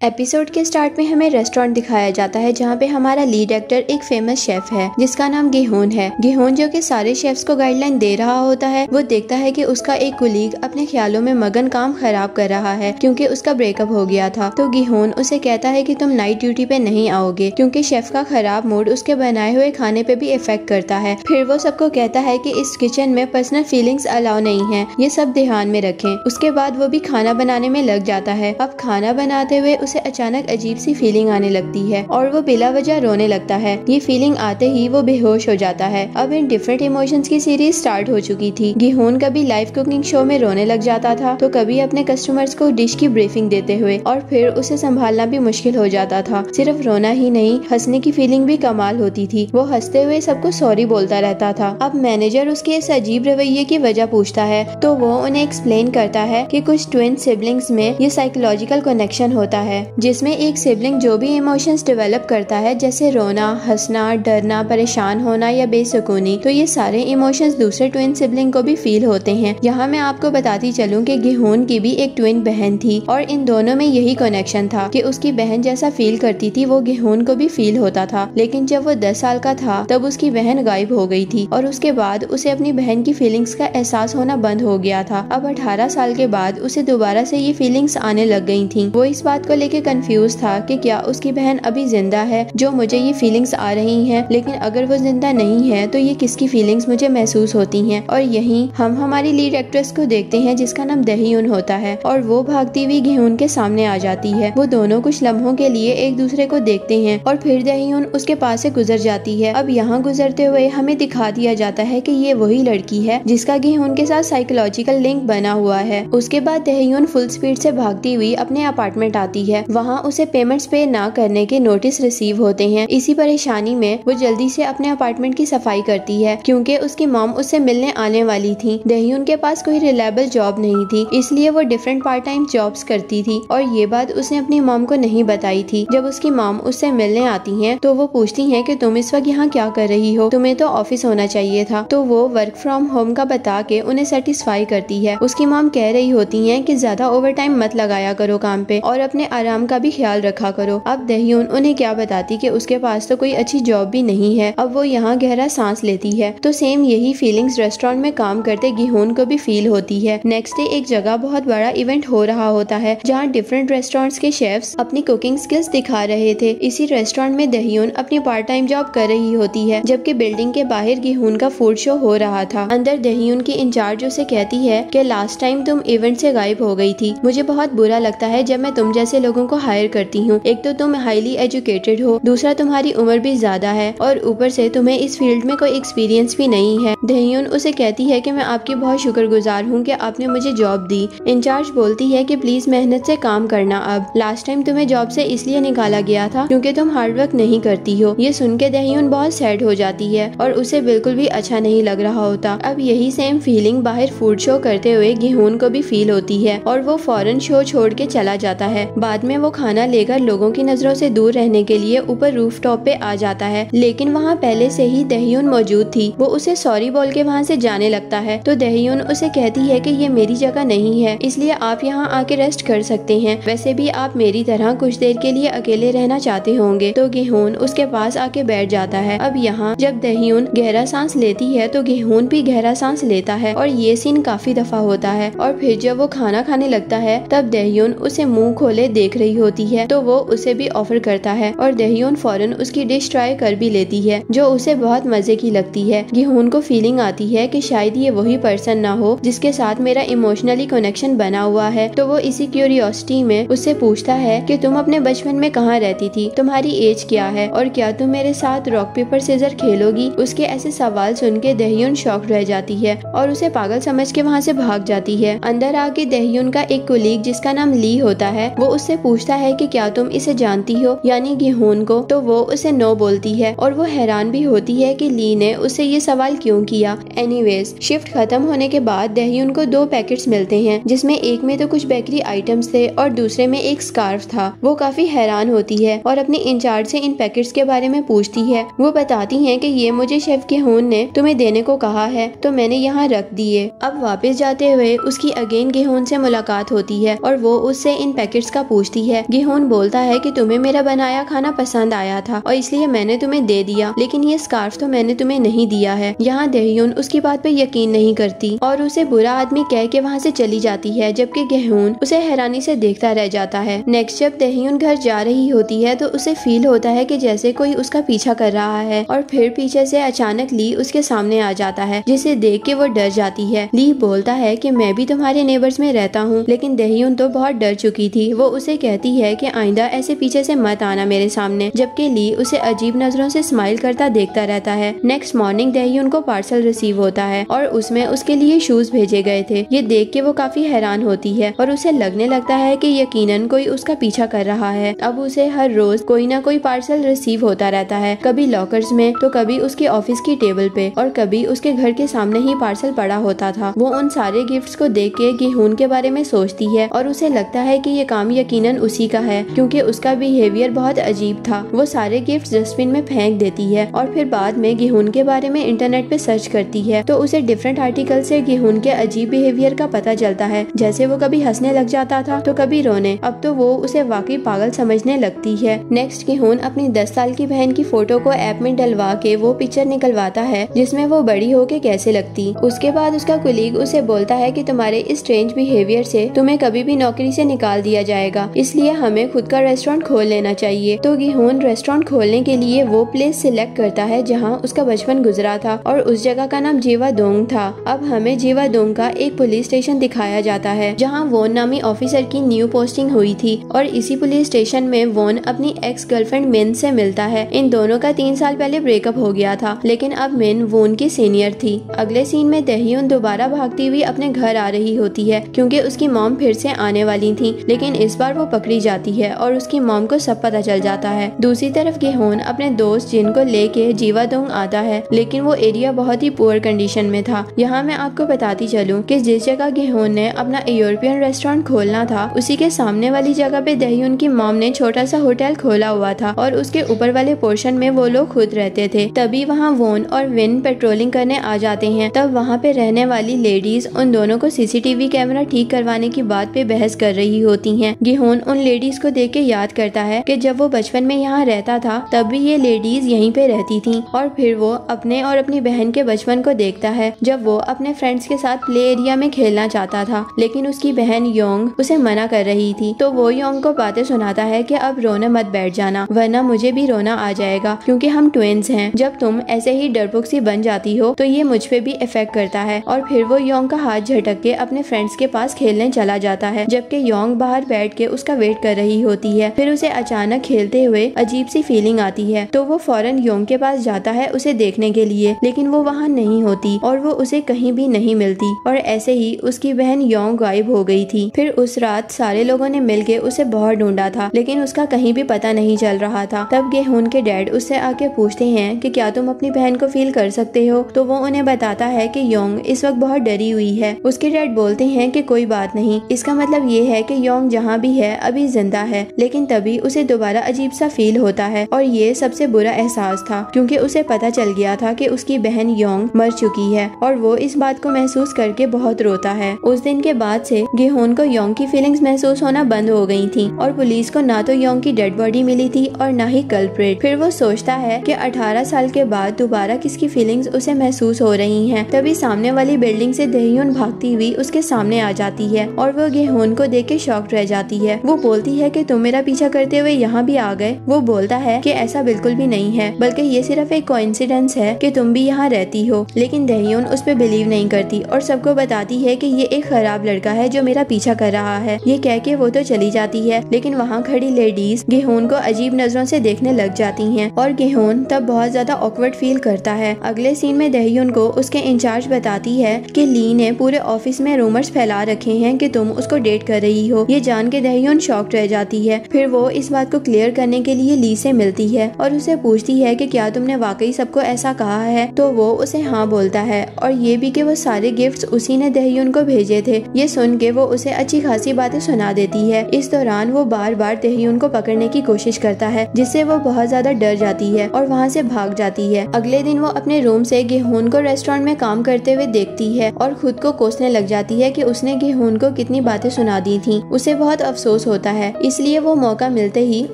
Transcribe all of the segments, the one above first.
Episode के start में हमें रेस्टोरेंट दिखाया जाता है जहाँ पे हमारा लीड एक्टर एक फेमस शेफ है जिसका नाम गिहोन है। गिहोन जो कि सारे शेफ्स को गाइडलाइन दे रहा होता है, वो देखता है कि उसका एक कुलीग अपने ख्यालों में मगन काम खराब कर रहा है क्योंकि उसका ब्रेकअप हो गया था। तो गिहोन उसे कहता है कि तुम नाइट ड्यूटी पे नहीं आओगे क्योंकि शेफ का खराब मूड उसके बनाए हुए खाने पे भी इफेक्ट करता है। फिर वो सबको कहता है कि इस किचन में पर्सनल फीलिंग्स अलाउ नहीं है, ये सब ध्यान में रखें। उसके बाद वो भी खाना बनाने में लग जाता है। अब खाना बनाते हुए उसे अचानक अजीब सी फीलिंग आने लगती है और वो बिला वजह रोने लगता है। ये फीलिंग आते ही वो बेहोश हो जाता है। अब इन डिफरेंट इमोशंस की सीरीज स्टार्ट हो चुकी थी। गिहोन कभी लाइव कुकिंग शो में रोने लग जाता था तो कभी अपने कस्टमर्स को डिश की ब्रीफिंग देते हुए, और फिर उसे संभालना भी मुश्किल हो जाता था। सिर्फ रोना ही नहीं, हंसने की फीलिंग भी कमाल होती थी। वो हंसते हुए सबको सॉरी बोलता रहता था। अब मैनेजर उसके इस अजीब रवैये की वजह पूछता है तो वो उन्हें एक्सप्लेन करता है कि कुछ ट्विन सिबलिंग्स में ये साइकोलॉजिकल कनेक्शन होता है जिसमें एक सिबलिंग जो भी इमोशंस डेवलप करता है, जैसे रोना, हंसना, डरना, परेशान होना या बेसुकूनी, तो ये सारे इमोशंस दूसरे ट्विन सिबलिंग को भी फील होते हैं। यहाँ मैं आपको बताती चलूँ कि गिहोन की भी एक ट्विन बहन थी और इन दोनों में यही कनेक्शन था कि उसकी बहन जैसा फील करती थी वो गिहोन को भी फील होता था। लेकिन जब वो 10 साल का था तब उसकी बहन गायब हो गई थी और उसके बाद उसे अपनी बहन की फीलिंग्स का एहसास होना बंद हो गया था। अब 18 साल के बाद उसे दोबारा से ये फीलिंग्स आने लग गई थी। वो इस बात को लेके कंफ्यूज था कि क्या उसकी बहन अभी जिंदा है जो मुझे ये फीलिंग्स आ रही हैं, लेकिन अगर वो जिंदा नहीं है तो ये किसकी फीलिंग्स मुझे महसूस होती हैं। और यहीं हम हमारी लीड एक्ट्रेस को देखते हैं जिसका नाम दहीयुन होता है और वो भागती हुई गिहोन के सामने आ जाती है। वो दोनों कुछ लम्हों के लिए एक दूसरे को देखते हैं और फिर दहीयुन उसके पास से गुजर जाती है। अब यहाँ गुजरते हुए हमें दिखा दिया जाता है कि ये वही लड़की है जिसका गिहोन के साथ साइकोलॉजिकल लिंक बना हुआ है। उसके बाद दहीयुन फुल स्पीड से भागती हुई अपने अपार्टमेंट आती है। वहाँ उसे पेमेंट्स पे ना करने के नोटिस रिसीव होते हैं। इसी परेशानी में वो जल्दी से अपने अपार्टमेंट की सफाई करती है क्योंकि उसकी मॉम उससे मिलने आने वाली थी। दहीयुन के पास कोई रिलायबल जॉब नहीं थी, इसलिए वो डिफरेंट पार्ट टाइम जॉब्स करती थी और ये बात उसने अपनी मॉम को नहीं बताई थी। जब उसकी मॉम उससे मिलने आती हैं तो वो पूछती हैं कि तुम इस वक्त यहाँ क्या कर रही हो, तुम्हें तो ऑफिस होना चाहिए था। तो वो वर्क फ्रॉम होम का बता के उन्हें सेटिस्फाई करती है। उसकी मॉम कह रही होती है कि ज्यादा ओवर टाइम मत लगाया करो काम पे और अपने आराम का भी ख्याल रखा करो। अब दहीयुन उन्हें क्या बताती कि उसके पास तो कोई अच्छी जॉब भी नहीं है। अब वो यहाँ गहरा सांस लेती है। तो सेम यही फीलिंग्स रेस्टोरेंट में काम करते गिहोन को भी फील होती है। नेक्स्ट डे एक जगह बहुत बड़ा इवेंट हो रहा होता है जहाँ डिफरेंट रेस्टोरेंट्स के शेफ्स अपनी कुकिंग स्किल्स दिखा रहे थे। इसी रेस्टोरेंट में दहीयुन अपनी पार्ट टाइम जॉब कर रही होती है जबकि बिल्डिंग के बाहर गिहोन का फूड शो हो रहा था। अंदर दहीयुन की इंचार्ज उसे कहती है कि लास्ट टाइम तुम इवेंट से गायब हो गई थी। मुझे बहुत बुरा लगता है जब मैं तुम जैसे लोगों को हायर करती हूँ। एक तो तुम हाईली एजुकेटेड हो, दूसरा तुम्हारी उम्र भी ज्यादा है और ऊपर से तुम्हें इस फील्ड में कोई एक्सपीरियंस भी नहीं है। दहीयुन उसे कहती है कि मैं आपकी बहुत शुक्रगुजार हूँ कि आपने मुझे जॉब दी। इंचार्ज बोलती है कि प्लीज मेहनत से काम करना। अब लास्ट टाइम तुम्हें जॉब से इसलिए निकाला गया था क्योंकि तुम हार्ड वर्क नहीं करती हो। ये सुन के दहीयुन बहुत सैड हो जाती है और उसे बिल्कुल भी अच्छा नहीं लग रहा होता। अब यही सेम फीलिंग बाहर फूड शो करते हुए गिहोन को भी फील होती है और वो फौरन शो छोड़ के चला जाता है। बाद में वो खाना लेकर लोगों की नजरों से दूर रहने के लिए ऊपर रूफटॉप पे आ जाता है, लेकिन वहाँ पहले से ही दहीयुन मौजूद थी। वो उसे सॉरी बोल के वहाँ से जाने लगता है तो दहीयुन उसे कहती है कि ये मेरी जगह नहीं है, इसलिए आप यहाँ आके रेस्ट कर सकते हैं। वैसे भी आप मेरी तरह कुछ देर के लिए अकेले रहना चाहते होंगे। तो गिहोन उसके पास आके बैठ जाता है। अब यहाँ जब दहीयुन गहरा सांस लेती है तो गिहोन भी गहरा सांस लेता है और ये सीन काफी दफा होता है। और फिर जब वो खाना खाने लगता है तब दहीयुन उसे मुंह खोले देख रही होती है तो वो उसे भी ऑफर करता है और दहीयुन फौरन उसकी डिश ट्राई कर भी लेती है जो उसे बहुत मजे की लगती है। गिहोन को फीलिंग आती है कि शायद ये वही पर्सन ना हो जिसके साथ मेरा इमोशनली कनेक्शन बना हुआ है। तो वो इसी क्यूरियोसिटी में उससे पूछता है कि तुम अपने बचपन में कहाँ रहती थी, तुम्हारी एज क्या है और क्या तुम मेरे साथ रॉक पेपर सीजर खेलोगी। उसके ऐसे सवाल सुन के दहीयुन शॉक रह जाती है और उसे पागल समझ के वहाँ से भाग जाती है। अंदर आके दहीयुन का एक कुलीग जिसका नाम ली होता है वो उससे पूछता है कि क्या तुम इसे जानती हो, यानी गिहोन को। तो वो उसे नो बोलती है और वो हैरान भी होती है कि ली ने उससे ये सवाल क्यों किया। एनीवेज शिफ्ट खत्म होने के बाद दहीयुन को 2 पैकेट्स मिलते हैं जिसमें एक में तो कुछ बेकरी आइटम्स थे और दूसरे में एक स्कार्फ था। वो काफी हैरान होती है और अपने इंचार्ज से इन पैकेट्स के बारे में पूछती है। वो बताती हैं कि ये मुझे शेफ गिहोन ने तुम्हें देने को कहा है तो मैंने यहाँ रख दिए। अब वापस जाते हुए उसकी अगेन गिहोन से मुलाकात होती है और वो उससे इन पैकेट्स का पूछती पूछती है। गेहून बोलता है कि तुम्हें मेरा बनाया खाना पसंद आया था और इसलिए मैंने तुम्हें दे दिया, लेकिन ये स्कार्फ तो मैंने तुम्हें नहीं दिया है। यहाँ दहयून उसकी बात पे यकीन नहीं करती और उसे बुरा आदमी कह के वहाँ से चली जाती है, जबकि गेहून उसे हैरानी से देखता रह जाता है। नेक्स्ट जब दहयून घर जा रही होती है तो उसे फील होता है कि जैसे कोई उसका पीछा कर रहा है और फिर पीछे से अचानक ली उसके सामने आ जाता है, जिसे देख के वो डर जाती है। ली बोलता है कि मैं भी तुम्हारे नेबर्स में रहता हूँ, लेकिन दहयून तो बहुत डर चुकी थी। वो उसे कहती है कि आइंदा ऐसे पीछे से मत आना मेरे सामने, जबकि ली उसे अजीब नजरों से स्माइल करता देखता रहता है। नेक्स्ट मॉर्निंग दहयून को पार्सल रिसीव होता है और उसमें उसके लिए शूज भेजे गए थे। ये देख के वो काफी हैरान होती है और उसे लगने लगता है कि यकीनन कोई उसका पीछा कर रहा है। अब उसे हर रोज कोई ना कोई पार्सल रिसीव होता रहता है, कभी लॉकर्स में तो कभी उसके ऑफिस की टेबल पे और कभी उसके घर के सामने ही पार्सल पड़ा होता था। वो उन सारे गिफ्ट्स को देख के गेहून के बारे में सोचती है और उसे लगता है कि ये काम यकीनन उसी का है, क्योंकि उसका बिहेवियर बहुत अजीब था। वो सारे गिफ्ट्स डस्टबिन में फेंक देती है और फिर बाद में गेहून के बारे में इंटरनेट पे सर्च करती है तो उसे डिफरेंट आर्टिकल से गेहून के अजीब बिहेवियर का पता चलता है, जैसे वो कभी हंसने लग जाता था तो कभी रोने। अब तो वो उसे वाकई पागल समझने लगती है। नेक्स्ट गेहून अपनी 10 साल की बहन की फोटो को ऐप में डलवा के वो पिक्चर निकलवाता है जिसमें वो बड़ी होके कैसे लगती। उसके बाद उसका कुलीग उसे बोलता है कि तुम्हारे इस स्ट्रेंज बिहेवियर से तुम्हें कभी भी नौकरी से निकाल दिया जाएगा, इसलिए हमें खुद का रेस्टोरेंट खोल लेना चाहिए। तो गेहून रेस्टोरेंट खोलने के लिए वो प्लेस सिलेक्ट करता है जहाँ उसका बचपन गुजरा था और उस जगह का नाम जीवादोंग था। अब हमें जीवादोंग का एक पुलिस स्टेशन दिखाया जाता है जहाँ वोन नामी ऑफिसर की न्यू पोस्टिंग हुई थी और इसी पुलिस स्टेशन में वोन अपनी एक्स गर्लफ्रेंड मिन से मिलता है। इन दोनों का 3 साल पहले ब्रेकअप हो गया था, लेकिन अब मिन वोन की सीनियर थी। अगले सीन में दहयून दोबारा भागती हुई अपने घर आ रही होती है क्योंकि उसकी मॉम फिर से आने वाली थी, लेकिन इस बार वो पकड़ी जाती है और उसकी मॉम को सब पता चल जाता है। दूसरी तरफ गेहून अपने दोस्त जिनको लेके जीवादोंग आता है, लेकिन वो एरिया बहुत ही पुअर कंडीशन में था। यहाँ मैं आपको बताती चलूं कि जिस जगह गेहून ने अपना यूरोपियन रेस्टोरेंट खोलना था उसी के सामने वाली जगह पे दहयून की मॉम ने छोटा सा होटल खोला हुआ था और उसके ऊपर वाले पोर्शन में वो लोग खुद रहते थे। तभी वहाँ वोन और विन पेट्रोलिंग करने आ जाते हैं। तब वहाँ पे रहने वाली लेडीज उन दोनों को सीसीटीवी कैमरा ठीक करवाने की बात पे बहस कर रही होती हैं। गेहून उन लेडीज को देख के याद करता है कि जब वो बचपन में यहाँ रहता था तब भी ये लेडीज यहीं पे रहती थी और फिर वो अपने और अपनी बहन के बचपन को देखता है जब वो अपने फ्रेंड्स के साथ प्ले एरिया में खेलना चाहता था, लेकिन उसकी बहन योंग उसे मना कर रही थी। तो वो योंग को बातें सुनाता है कि अब रोने मत बैठ जाना, वरना मुझे भी रोना आ जाएगा क्योंकि हम ट्विंस हैं। जब तुम ऐसे ही डरपोक सी बन जाती हो तो ये मुझ पे भी इफेक्ट करता है। और फिर वो योंग का हाथ झटक के अपने फ्रेंड्स के पास खेलने चला जाता है, जबकि योंग बाहर बैठ के उसका वेट कर रही होती है। फिर उसे अचानक खेलते हुए अजीब सी फीलिंग आती है तो वो फौरन योंग के पास जाता है उसे देखने के लिए, लेकिन वो वहाँ नहीं होती और वो उसे कहीं भी नहीं मिलती और ऐसे ही उसकी बहन योंग गायब हो गई थी। फिर उस रात सारे लोगों ने मिलके उसे बहुत ढूंढा था, लेकिन उसका कहीं भी पता नहीं चल रहा था। तब गेहून के डैड उससे आके पूछते हैं कि क्या तुम अपनी बहन को फील कर सकते हो? तो वो उन्हें बताता है कि योंग इस वक्त बहुत डरी हुई है। उसके डैड बोलते हैं कि कोई बात नहीं, इसका मतलब ये है कि योंग जहाँ भी है अभी जिंदा है। लेकिन तभी उसे दोबारा अजीब सा फील होता है और ये सबसे बुरा एहसास था क्योंकि उसे पता चल गया था कि उसकी बहन योंग मर चुकी है और वो इस बात को महसूस करके बहुत रोता है। उस दिन के बाद से गेहून को योंग की फीलिंग्स महसूस होना बंद हो गई थी और पुलिस को ना तो योंग की डेड बॉडी मिली थी और ना ही कल्प्रिट। फिर वो सोचता है कि 18 साल के बाद दोबारा किसकी फीलिंग्स उसे महसूस हो रही हैं। तभी सामने वाली बिल्डिंग से दहयून भागती हुई उसके सामने आ जाती है और वो गेहून को देख के शॉक्ड रह जाती है। वो बोलती है कि तुम मेरा पीछा करते हुए यहाँ भी आ गए। वो बोलता है कि ऐसा बिल्कुल भी नहीं है, बल्कि ये सिर्फ एक कोइंसिडेंस है कि तुम भी यहाँ रहती हो। लेकिन दहयून उस पर बिलीव नहीं करती और सबको बताती है कि ये एक खराब लड़का है जो मेरा पीछा कर रहा है। ये कह के वो तो चली जाती है, लेकिन वहाँ खड़ी लेडीज गेहून को अजीब नजरों से देखने लग जाती हैं और गेहून तब बहुत ज्यादा ऑकवर्ड फील करता है। अगले सीन में दहयून को उसके इंचार्ज बताती है कि ली ने पूरे ऑफिस में रूमर्स फैला रखे हैं कि तुम उसको डेट कर रही हो। ये जान के दहयून शॉक्ड रह जाती है। फिर वो इस बात को क्लियर करने के लिए ली से मिलती है और उसे पूछती है कि क्या तुमने वाकई सबको ऐसा कहा है? तो वो उसे हाँ बोलता है और ये भी कि वो सारे गिफ्ट्स उसी ने दहयून को भेजे थे। ये सुन के वो उसे अच्छी खासी बातें सुना देती है। इस दौरान वो बार बार दहयून को पकड़ने की कोशिश करता है, जिससे वो बहुत ज्यादा डर जाती है और वहाँ से भाग जाती है। अगले दिन वो अपने रूम से गेहून को रेस्टोरेंट में काम करते हुए देखती है और खुद को कोसने लग जाती है कि उसने गेहून को कितनी बातें सुना दी थी। उसे बहुत अफसोस अफसोस होता है, इसलिए वो मौका मिलते ही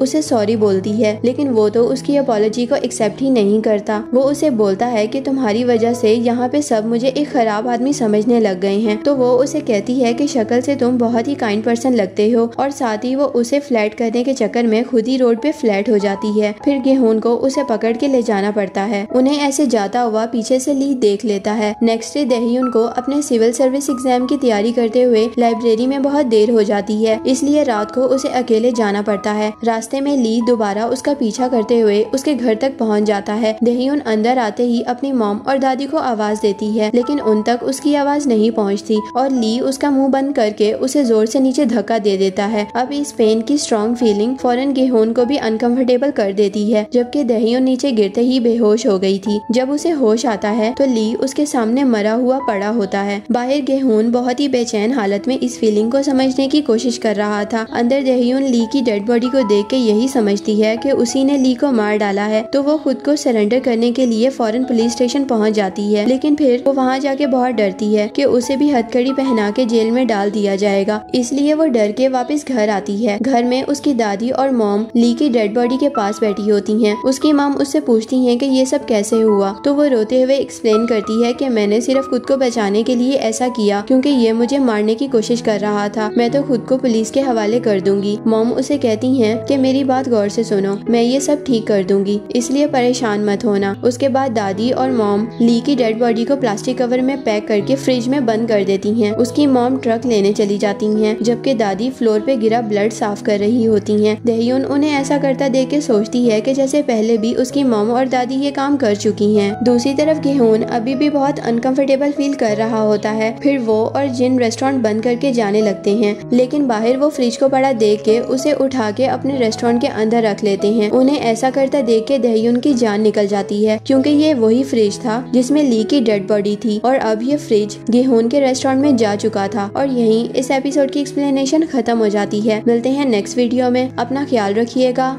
उसे सॉरी बोलती है, लेकिन वो तो उसकी अपॉलजी को एक्सेप्ट ही नहीं करता। वो उसे बोलता है कि तुम्हारी वजह से यहाँ पे सब मुझे एक खराब आदमी समझने लग गए हैं। तो वो उसे कहती है कि शक्ल से तुम बहुत ही काइंड पर्सन लगते हो, और साथ ही वो उसे फ्लैट करने के चक्कर में खुद ही रोड पे फ्लैट हो जाती है। फिर गेहून को उसे पकड़ के ले जाना पड़ता है। उन्हें ऐसे जाता हुआ पीछे से ली देख लेता है। नेक्स्ट डे देहयून को अपने सिविल सर्विस एग्जाम की तैयारी करते हुए लाइब्रेरी में बहुत देर हो जाती है, इसलिए रात को उसे अकेले जाना पड़ता है। रास्ते में ली दोबारा उसका पीछा करते हुए उसके घर तक पहुंच जाता है। देहयून अंदर आते ही अपनी मॉम और दादी को आवाज देती है, लेकिन उन तक उसकी आवाज नहीं पहुंचती और ली उसका मुंह बंद करके उसे जोर से नीचे धक्का दे देता है। अब इस पेन की स्ट्रॉन्ग फीलिंग फौरन गेहून को भी अनकंफर्टेबल कर देती है, जबकि देहयून नीचे गिरते ही बेहोश हो गई थी। जब उसे होश आता है तो ली उसके सामने मरा हुआ पड़ा होता है। बाहर गेहून बहुत ही बेचैन हालत में इस फीलिंग को समझने की कोशिश कर रहा था। अंदर देहयून ली की डेड बॉडी को देख के यही समझती है कि उसी ने ली को मार डाला है, तो वो खुद को सरेंडर करने के लिए फौरन पुलिस स्टेशन पहुंच जाती है। लेकिन फिर वो वहां जाके बहुत डरती है कि उसे भी हथकड़ी पहना के जेल में डाल दिया जाएगा, इसलिए वो डर के वापस घर आती है। घर में उसकी दादी और मॉम ली की डेड बॉडी के पास बैठी होती हैं। उसकी मॉम उससे पूछती है कि ये सब कैसे हुआ, तो वो रोते हुए एक्सप्लेन करती है कि मैंने सिर्फ खुद को बचाने के लिए ऐसा किया, क्योंकि ये मुझे मारने की कोशिश कर रहा था। मैं तो खुद को पुलिस के हवाले कर दूंगी। मॉम उसे कहती हैं कि मेरी बात गौर से सुनो, मैं ये सब ठीक कर दूंगी, इसलिए परेशान मत होना। उसके बाद दादी और मॉम ली की डेड बॉडी को प्लास्टिक कवर में पैक करके फ्रिज में बंद कर देती हैं। उसकी मॉम ट्रक लेने चली जाती हैं, जबकि दादी फ्लोर पे गिरा ब्लड साफ कर रही होती हैं। देहयून उन्हें ऐसा करता देख के सोचती है कि जैसे पहले भी उसकी मॉम और दादी ये काम कर चुकी हैं। दूसरी तरफ गेहून अभी भी बहुत अनकंफर्टेबल फील कर रहा होता है। फिर वो और जिन रेस्टोरेंट बंद करके जाने लगते हैं, लेकिन बाहर वो फ्रिज को पड़ा देख के उसे उठा के अपने रेस्टोरेंट के अंदर रख लेते हैं। उन्हें ऐसा करता देख के देहयून की जान निकल जाती है, क्योंकि ये वही फ्रिज था जिसमें ली की डेड बॉडी थी, और अब ये फ्रिज गेहून के रेस्टोरेंट में जा चुका था। और यहीं इस एपिसोड की एक्सप्लेनेशन खत्म हो जाती है। मिलते हैं नेक्स्ट वीडियो में, अपना ख्याल रखिएगा,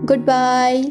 गुड बाय।